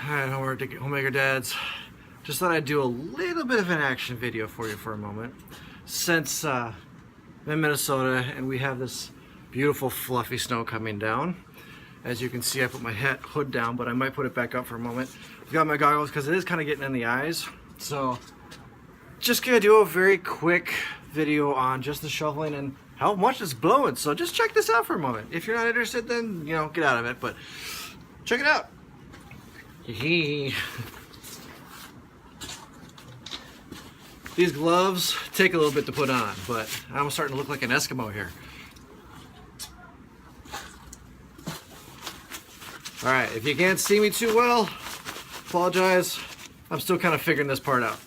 Alright, Homemaker Dads. Just thought I'd do a little bit of an action video for you for a moment. Since I'm in Minnesota and we have this beautiful fluffy snow coming down. As you can see, I put my hood down, but I might put it back up for a moment. I've got my goggles because it is kind of getting in the eyes. So, just gonna do a very quick video on just the shoveling and how much it's blowing. So just check this out for a moment. If you're not interested, then, you know, get out of it, but check it out. These gloves take a little bit to put on, but I'm starting to look like an Eskimo here. Alright, if you can't see me too well, apologize. I'm still kind of figuring this part out.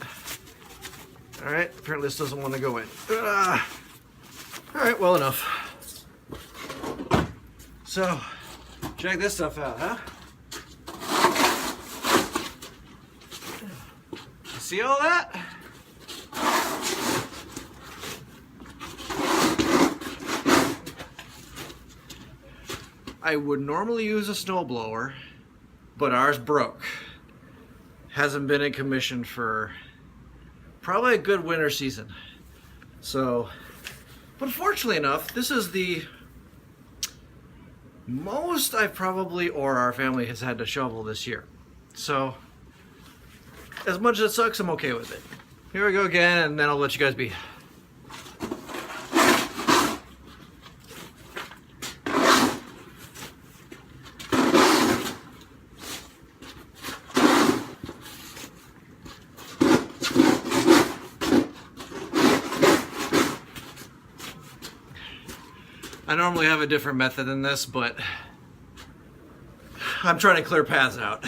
Alright, apparently this doesn't want to go in. Alright, well enough. So, check this stuff out, huh? See all that? I would normally use a snowblower, but ours broke. Hasn't been in commission for probably a good winter season. So, but fortunately enough, this is the most I probably, or our family has had to shovel this year. So, as much as it sucks, I'm okay with it. Here we go again, and then I'll let you guys be. I normally have a different method than this, but I'm trying to clear paths out.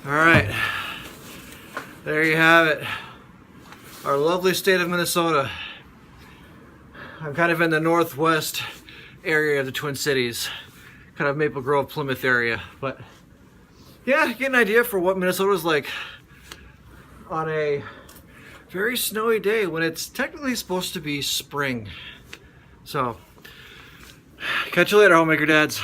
All right, there you have it. Our lovely state of Minnesota. I'm kind of in the northwest area of the Twin Cities, kind of Maple Grove, Plymouth area, but yeah, get an idea for what Minnesota's like on a very snowy day when it's technically supposed to be spring. So, catch you later, Homemaker Dads.